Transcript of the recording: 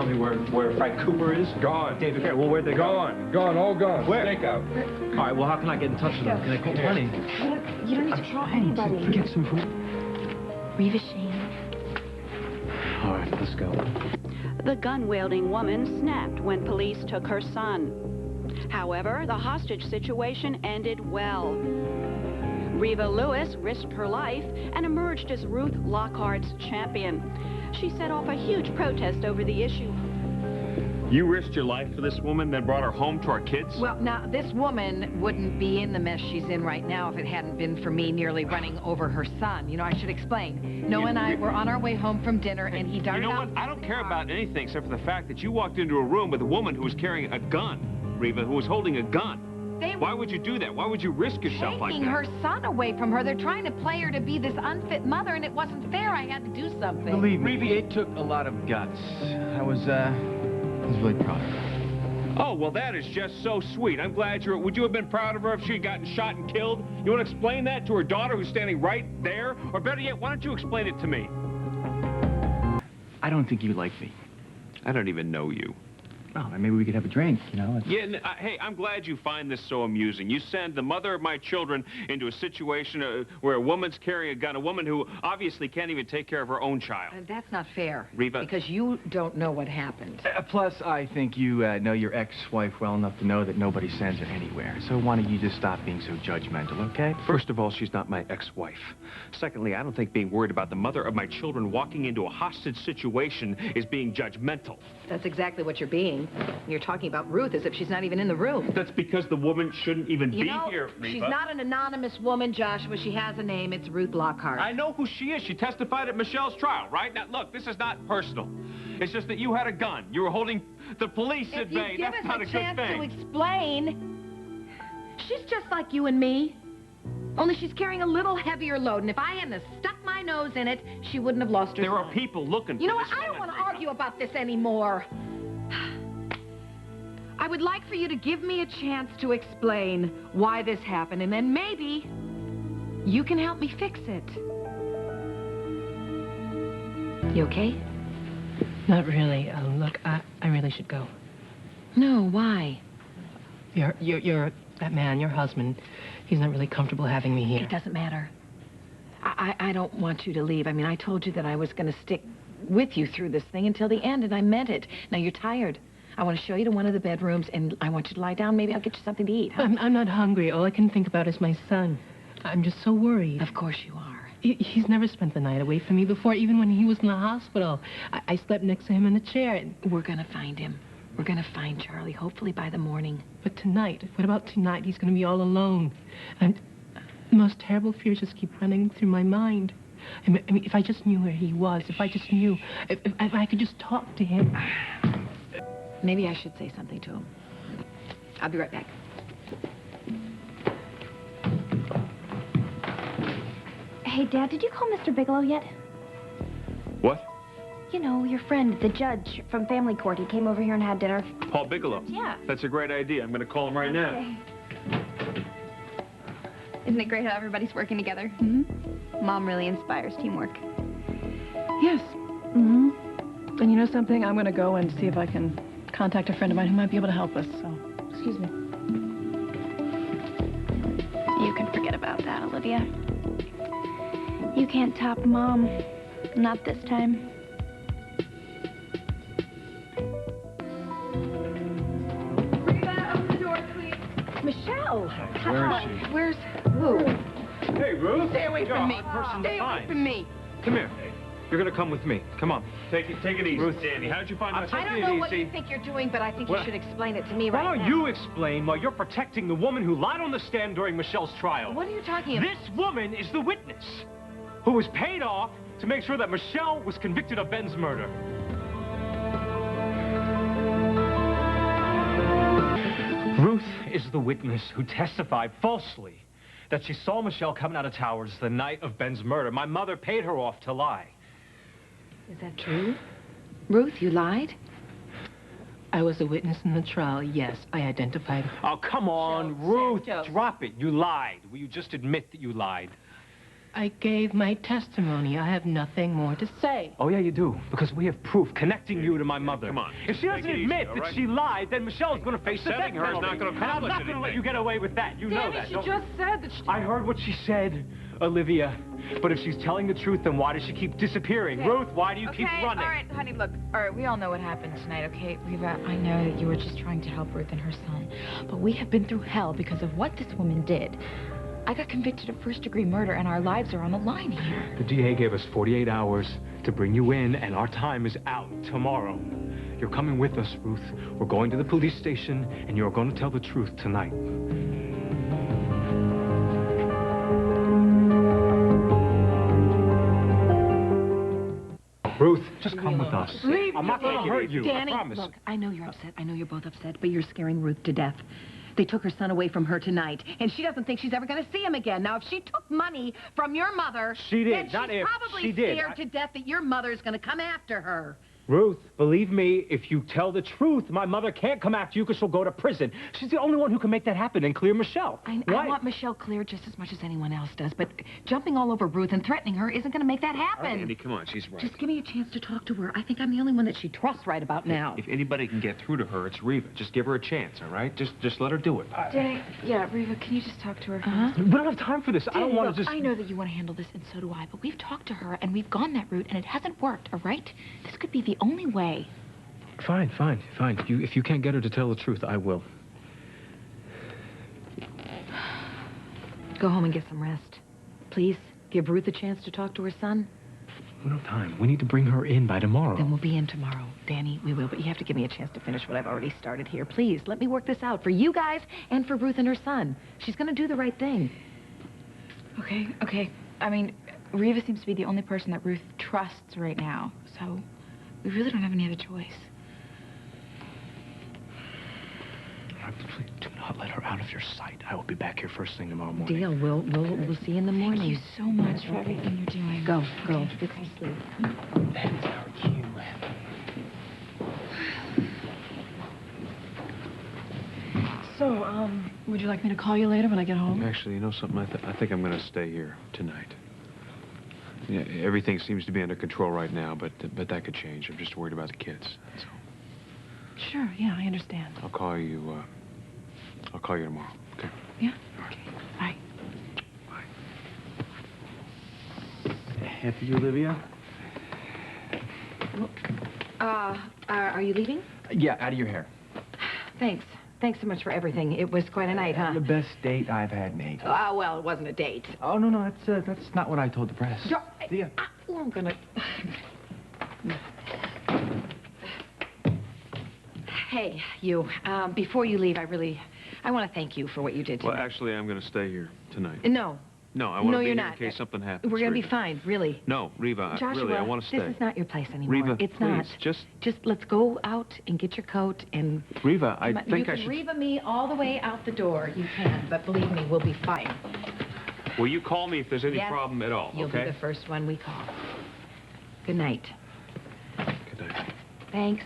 tell me where Frank Cooper is? Gone. David, okay, well, where'd they go? Gone, all gone. Where? Stakeout. All right, well, how can I get in touch with them? Can I call Honey? You don't need to call anybody. Get some food. Reva Shane. All right, let's go. The gun-wielding woman snapped when police took her son. However, the hostage situation ended well. Reva Lewis risked her life and emerged as Ruth Lockhart's champion. She set off a huge protest over the issue. You risked your life for this woman, then brought her home to our kids? Well, now, this woman wouldn't be in the mess she's in right now if it hadn't been for me nearly running over her son. You know, I should explain. Noah and I were on our way home from dinner, and he darted out. You know what? I don't care about anything except for the fact that you walked into a room with a woman who was carrying a gun, Reva, who was holding a gun. Why would you do that? Why would you risk yourself like that? Taking her son away from her. They're trying to play her to be this unfit mother, and it wasn't fair. I had to do something. Believe me, it took a lot of guts. I was really proud of her. Oh, well, that is just so sweet. I'm glad you're... Would you have been proud of her if she had gotten shot and killed? You want to explain that to her daughter who's standing right there? Or better yet, why don't you explain it to me? I don't think you like me. I don't even know you. Oh, maybe we could have a drink, you know? Yeah, hey, I'm glad you find this so amusing. You send the mother of my children into a situation where a woman's carrying a gun, a woman who obviously can't even take care of her own child. That's not fair. Reva. Because you don't know what happened. Plus, I think you know your ex-wife well enough to know that nobody sends her anywhere. So why don't you just stop being so judgmental, okay? First of all, she's not my ex-wife. Secondly, I don't think being worried about the mother of my children walking into a hostage situation is being judgmental. That's exactly what you're being. You're talking about Ruth as if she's not even in the room. That's because the woman shouldn't even be here, Reva. She's not an anonymous woman, Joshua. She has a name. It's Ruth Lockhart. I know who she is. She testified at Michelle's trial, right? Now, look, this is not personal. It's just that you had a gun. You were holding the police at bay. That's not a good thing. If you give us a chance to explain, she's just like you and me. Only she's carrying a little heavier load, and if I hadn't stuck my nose in it, she wouldn't have lost her There son. are people looking for You know what? this I don't woman, want to argue about this anymore. I would like for you to give me a chance to explain why this happened, and then maybe you can help me fix it. You okay? Not really. Look, I really should go. No, why? That man, your husband, he's not really comfortable having me here. It doesn't matter. I don't want you to leave. I mean, I told you that I was going to stick with you through this thing until the end, and I meant it. Now, you're tired. I want to show you to one of the bedrooms, and I want you to lie down. Maybe I'll get you something to eat. Huh? I'm not hungry. All I can think about is my son. I'm just so worried. Of course you are. He's never spent the night away from me before, even when he was in the hospital. I slept next to him in a chair. We're going to find him. We're going to find Charlie, hopefully by the morning. But tonight, what about tonight? He's going to be all alone. And the most terrible fears just keep running through my mind. I mean, if I just knew where he was, if I just knew, if I could just talk to him. Maybe I should say something to him. I'll be right back. Hey, Dad, did you call Mr. Bigelow yet? What? You know, your friend, the judge from family court. He came over here and had dinner. Paul Bigelow? Yeah. That's a great idea. I'm going to call him right now. Okay. Isn't it great how everybody's working together? Mm-hmm. Mom really inspires teamwork. Yes. Mm-hmm. And you know something? I'm going to go and see if I can contact a friend of mine who might be able to help us. So, excuse me. You can forget about that, Olivia. You can't top Mom. Not this time. Reva, open the door, please. Michelle! Where is she? Where's Ruth? Hey, Ruth. Stay away from me. Person Stay away from me. Come here. You're going to come with me. Come on. Take it easy, Ruth. Danny. How'd you find my... I don't know what you think you're doing, but I think you should explain it to me right now. Why don't you explain while you're protecting the woman who lied on the stand during Michelle's trial? What are you talking about? This woman is the witness who was paid off to make sure that Michelle was convicted of Ben's murder. Ruth is the witness who testified falsely that she saw Michelle coming out of Towers the night of Ben's murder. My mother paid her off to lie. Is that true? Ruth, you lied? I was a witness in the trial, yes. I identified her. Oh, come on, Joe, Ruth, Joe. drop it. You lied. Will you just admit that you lied? I gave my testimony. I have nothing more to say. Oh, yeah, you do. Because we have proof connecting you to my mother. Come on. If she doesn't Take it admit easy, all that right? she lied, then Michelle's going to face the death Setting her is penalty. not gonna And I'm accomplish not going to let anything. you get away with that. You know that. She don't just you? said that she... I heard what she said, Olivia. But if she's telling the truth, then why does she keep disappearing? Okay. Ruth, why do you keep running? All right, honey, look. All right, we all know what happened tonight, okay? Reva, I know that you were just trying to help Ruth and her son. But we have been through hell because of what this woman did. I got convicted of first-degree murder, and our lives are on the line here. The DA gave us 48 hours to bring you in, and our time is out tomorrow. You're coming with us, Ruth. We're going to the police station, and you're going to tell the truth tonight. Ruth, just come with us. Leave I'm not going to hurt you, Danny, I promise. look, I know you're upset. I know you're both upset, but you're scaring Ruth to death. They took her son away from her tonight, and she doesn't think she's ever going to see him again. Now, if she took money from your mother, She did, then she's not if. probably She did. scared to death that your mother's going to come after her. Ruth, believe me, if you tell the truth, my mother can't come after you because she'll go to prison. She's the only one who can make that happen and clear Michelle. I Right. want Michelle cleared just as much as anyone else does, but jumping all over Ruth and threatening her isn't going to make that happen. Andy, come on, she's right. Just give me a chance to talk to her. I think I'm the only one that she trusts right about now. If anybody can get through to her, it's Reva. Just give her a chance, all right? Just let her do it. Danny, yeah, Reva, can you just talk to her? Uh-huh. We don't have time for this. I don't want Look, to just... I know that you want to handle this, and so do I, but we've talked to her, and we've gone that route, and it hasn't worked, all right? This could be the only way. Fine. If you can't get her to tell the truth, I will. Go home and get some rest. Please, give Ruth a chance to talk to her son. We don't have time. We need to bring her in by tomorrow. Then we'll be in tomorrow. Danny, we will, but you have to give me a chance to finish what I've already started here. Please, let me work this out for you guys and for Ruth and her son. She's going to do the right thing. Okay. I mean, Reva seems to be the only person that Ruth trusts right now, so we really don't have any other choice. Please do not let her out of your sight. I will be back here first thing tomorrow morning. Deal. We'll see you in the morning. Thank you so much for everything you're doing. Go. Get some sleep. That's our cue. So, would you like me to call you later when I get home? Actually, you know something? I think I'm going to stay here tonight. Yeah, everything seems to be under control right now, but that could change. I'm just worried about the kids. That's all. Sure, yeah, I understand. I'll call you tomorrow. Okay. Yeah? Okay. Bye. Happy, Olivia? Are you leaving? Yeah, out of your hair. Thanks so much for everything. It was quite a night, huh? The best date I've had, Nate. Well, it wasn't a date. Oh, no, that's not what I told the press. See ya. I'm gonna... Hey, you. Before you leave, I want to thank you for what you did Well, tonight. actually, I'm going to stay here tonight. No. No, I want to be you're here not. in case something happens. We're gonna be Reva. fine, really. No, Reva, Joshua, really, I want to stay. this is not your place anymore. Reva, it's please, not. just let's go out and get your coat and... Reva, I you think I can should... Reva me all the way out the door. You can, but believe me, we'll be fine. Will you call me if there's any Yes, problem at all, You'll okay? be the first one we call. Good night. Good night. Thanks.